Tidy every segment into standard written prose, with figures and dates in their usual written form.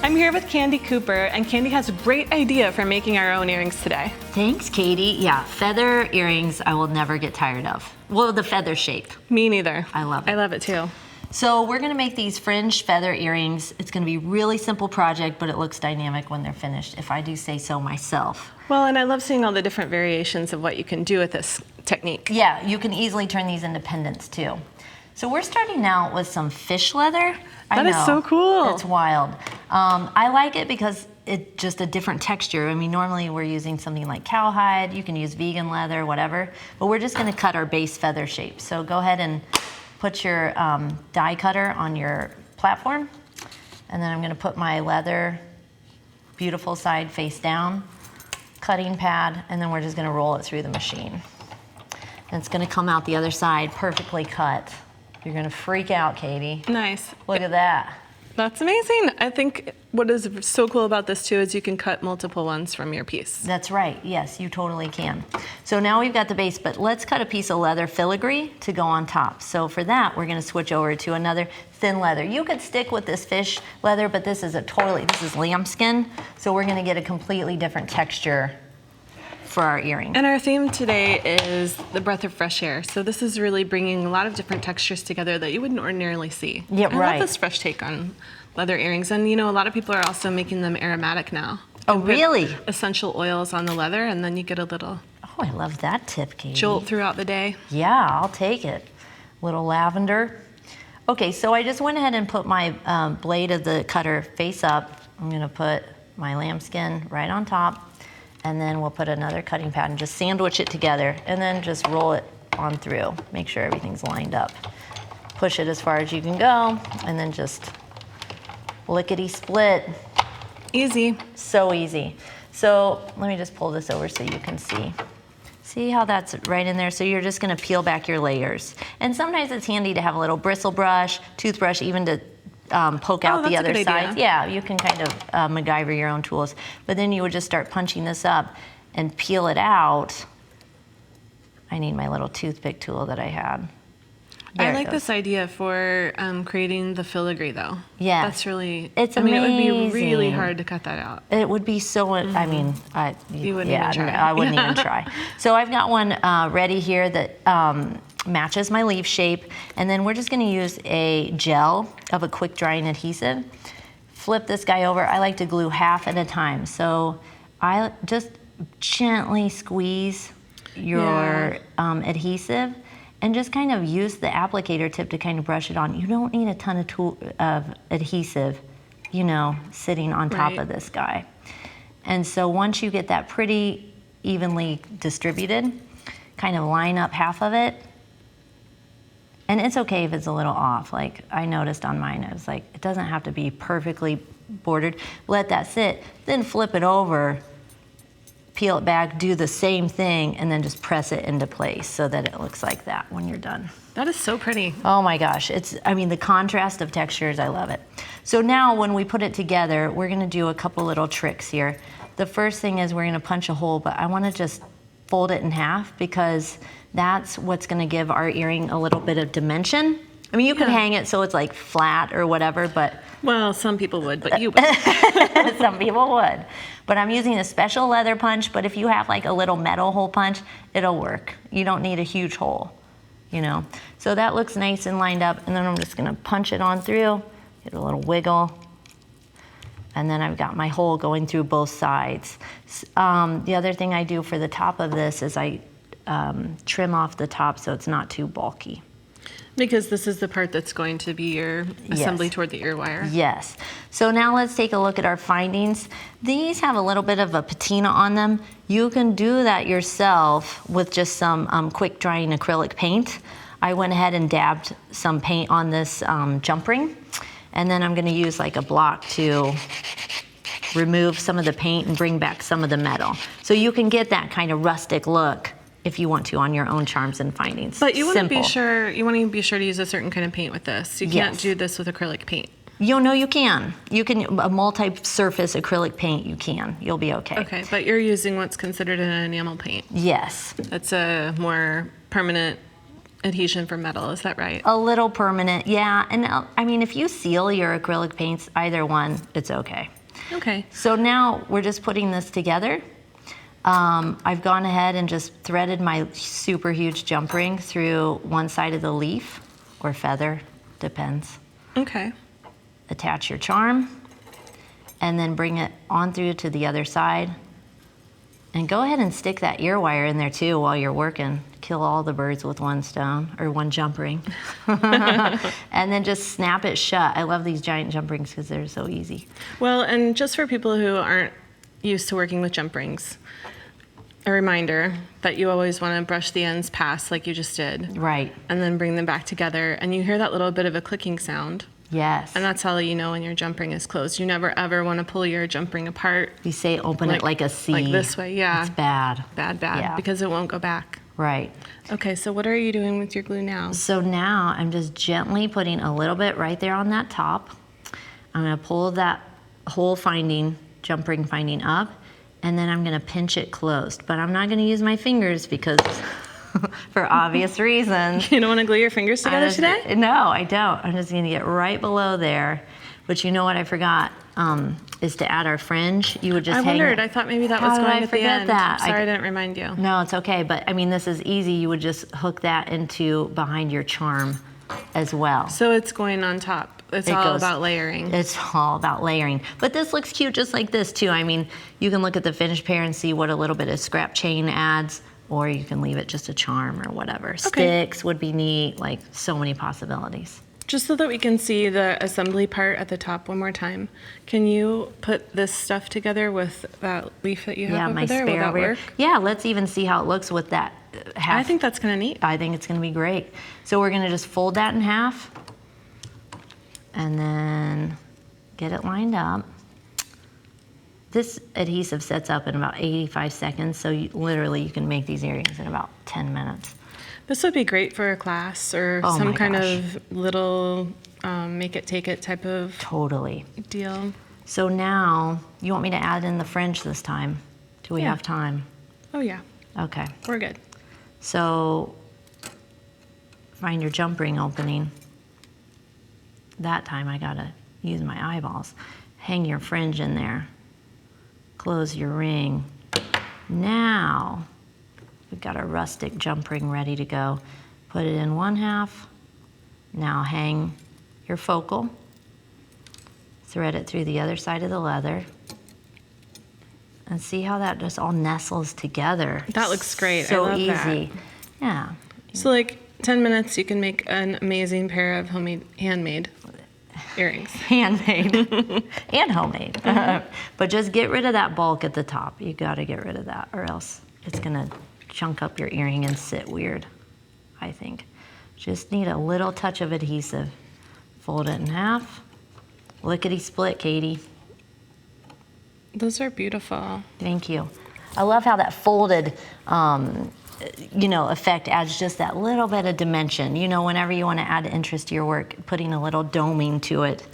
I'm here with Candie Cooper, and Candie has a great idea for making our own earrings today. Thanks, Katie. Yeah, feather earrings I will never get tired of. Well, the feather shape. Me neither. I love it. I love it too. So we're gonna make these fringed feather earrings. It's gonna be a really simple project, but it looks dynamic when they're finished, if I do say so myself. Well, and I love seeing all the different variations of what you can do with this technique. Yeah, you can easily turn these into pendants too. So we're starting out with some fish leather. That is so cool. It's wild. I like it because it's just a different texture. I mean, normally we're using something like cowhide. You can use vegan leather, whatever. But we're just gonna cut our base feather shape. So go ahead and put your die cutter on your platform. And then I'm gonna put my leather, beautiful side face down, cutting pad, and then we're just gonna roll it through the machine. And it's gonna come out the other side perfectly cut. You're gonna freak out, Katie. Nice. Look at that. That's amazing. I think what is so cool about this too is you can cut multiple ones from your piece. That's right, yes, you totally can. So now we've got the base, but let's cut a piece of leather filigree to go on top. So for that, we're gonna switch over to another thin leather. You could stick with this fish leather, but this is lambskin, so we're gonna get a completely different texture for our earring. And our theme today is the breath of fresh air. So this is really bringing a lot of different textures together that you wouldn't ordinarily see. Yeah, I right. love this fresh take on leather earrings. And you know, a lot of people are also making them aromatic now. Oh, You put really? essential oils on the leather, and then you get a little Oh, I love that tip, Katie. jolt throughout the day. Yeah, I'll take it. Little lavender. Okay, so I just went ahead and put my blade of the cutter face up. I'm gonna put my lambskin right on top, and then we'll put another cutting pad and just sandwich it together, and then just roll it on through. Make sure everything's lined up. Push it as far as you can go, and then just lickety split. Easy. So easy. So let me just pull this over so you can see. See how that's right in there? So you're just gonna peel back your layers. And sometimes it's handy to have a little bristle brush, toothbrush, even to poke out the other side. Yeah, you can kind of MacGyver your own tools. But then you would just start punching this up and peel it out. I need my little toothpick tool that I had. There I it like goes. this idea for creating the filigree though. Yeah. That's really, It's I mean, it would be really amazing. hard to cut that out. It would be so, I mean, You wouldn't yeah, even try. no, I wouldn't even try. So I've got one ready here that matches my leaf shape, and then we're just gonna use a gel of a quick drying adhesive. Flip this guy over. I like to glue half at a time. So I just gently squeeze your adhesive and just kind of use the applicator tip to kind of brush it on. You don't need a ton of adhesive, you know, sitting on top Right. of this guy. And so once you get that pretty evenly distributed, kind of line up half of it. And it's okay if it's a little off. Like I noticed on mine, I was like, it doesn't have to be perfectly bordered. Let that sit, then flip it over, peel it back, do the same thing, and then just press it into place so that it looks like that when you're done. That is so pretty. Oh my gosh, I mean, the contrast of textures, I love it. So now when we put it together, we're gonna do a couple little tricks here. The first thing is we're gonna punch a hole, but I wanna just fold it in half because that's what's gonna give our earring a little bit of dimension. I mean, you could hang it so it's like flat or whatever, but Well, some people would, but you would. some people would. But I'm using a special leather punch, but if you have like a little metal hole punch, it'll work. You don't need a huge hole, you know? So that looks nice and lined up, and then I'm just gonna punch it on through, get a little wiggle, and then I've got my hole going through both sides. The other thing I do for the top of this is I trim off the top so it's not too bulky. Because this is the part that's going to be your assembly Yes. toward the ear wire. Yes. So now let's take a look at our findings. These have a little bit of a patina on them. You can do that yourself with just some quick drying acrylic paint. I went ahead and dabbed some paint on this jump ring, and then I'm gonna use like a block to remove some of the paint and bring back some of the metal. So you can get that kind of rustic look if you want to on your own charms and findings. But you want to be Simple. sure, you want to be sure to use a certain kind of paint with this. You can't Yes. do this with acrylic paint. You know, you can. You can, a multi-surface acrylic paint, you can. You'll be okay. Okay, but you're using what's considered an enamel paint. Yes. That's a more permanent adhesion for metal, is that right? A little permanent, yeah. And I mean, if you seal your acrylic paints, either one, it's okay. Okay. So now we're just putting this together. I've gone ahead and just threaded my super huge jump ring through one side of the leaf or feather, depends. Okay. Attach your charm and then bring it on through to the other side. And go ahead and stick that ear wire in there too while you're working. Kill all the birds with one stone or one jump ring. And then just snap it shut. I love these giant jump rings because they're so easy. Well, and just for people who aren't used to working with jump rings, a reminder that you always want to brush the ends past like you just did. Right. And then bring them back together. And you hear that little bit of a clicking sound. Yes. And that's how you know when your jump ring is closed. You never ever want to pull your jump ring apart. We say open it like a C. Like this way, yeah. It's bad. Bad, Yeah. because it won't go back. Right. Okay, so what are you doing with your glue now? So now I'm just gently putting a little bit right there on that top. I'm gonna pull that whole jump ring finding up, and then I'm gonna pinch it closed. But I'm not gonna use my fingers because for obvious reasons. You don't want to glue your fingers together today? No, I don't. I'm just gonna get right below there. But you know what I forgot is to add our fringe. You would just hang wondered. it. I thought maybe that How was did going I at the forget end. that? Sorry, I didn't remind you. No, it's okay. But I mean, this is easy. You would just hook that into behind your charm as well. So it's going on top. It's all about layering. It's all about layering. But this looks cute just like this too. I mean, you can look at the finished pair and see what a little bit of scrap chain adds, or you can leave it just a charm or whatever. Okay. Sticks would be neat, like so many possibilities. Just so that we can see the assembly part at the top one more time, can you put this stuff together with that leaf that you have over there? Will that work? Yeah, let's even see how it looks with that half. I think that's kind of neat. I think it's gonna be great. So we're gonna just fold that in half and then get it lined up. This adhesive sets up in about 85 seconds, so literally you can make these earrings in about 10 minutes. This would be great for a class or Oh some my kind gosh. of little make it, take it type of Totally. deal. So now, you want me to add in the fringe this time? Do we Yeah. have time? Oh yeah, Okay. we're good. So, find your jump ring opening. That time I gotta use my eyeballs. Hang your fringe in there. Close your ring. Now, we've got our rustic jump ring ready to go. Put it in one half. Now hang your focal. Thread it through the other side of the leather. And see how that just all nestles together. That looks great. So I love easy. that. Yeah. So like 10 minutes, you can make an amazing pair of handmade earrings. Handmade and homemade. But just get rid of that bulk at the top. You gotta get rid of that or else it's gonna chunk up your earring and sit weird, I think. Just need a little touch of adhesive. Fold it in half. Lickety split, Katie. Those are beautiful. Thank you. I love how that folded, effect adds just that little bit of dimension. You know, whenever you want to add interest to your work, putting a little doming to it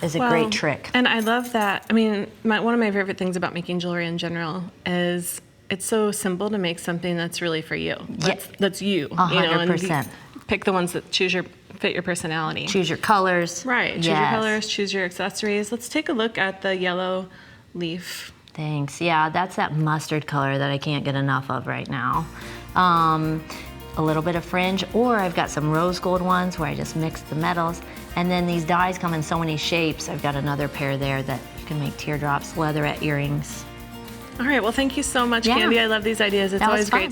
is a great trick. And I love that. I mean, one of my favorite things about making jewelry in general is it's so simple to make something that's really for you. That's you. 100%. And pick the ones that fit your personality. Choose your colors. Right. Choose your Yes. colors, choose your accessories. Let's take a look at the yellow leaf. Thanks. Yeah, that's that mustard color that I can't get enough of right now. A little bit of fringe, or I've got some rose gold ones where I just mixed the metals. And then these dies come in so many shapes. I've got another pair there that you can make teardrops, leatherette earrings. All right. Well, thank you so much, Yeah. Candie. I love these ideas. It's That was always fun. great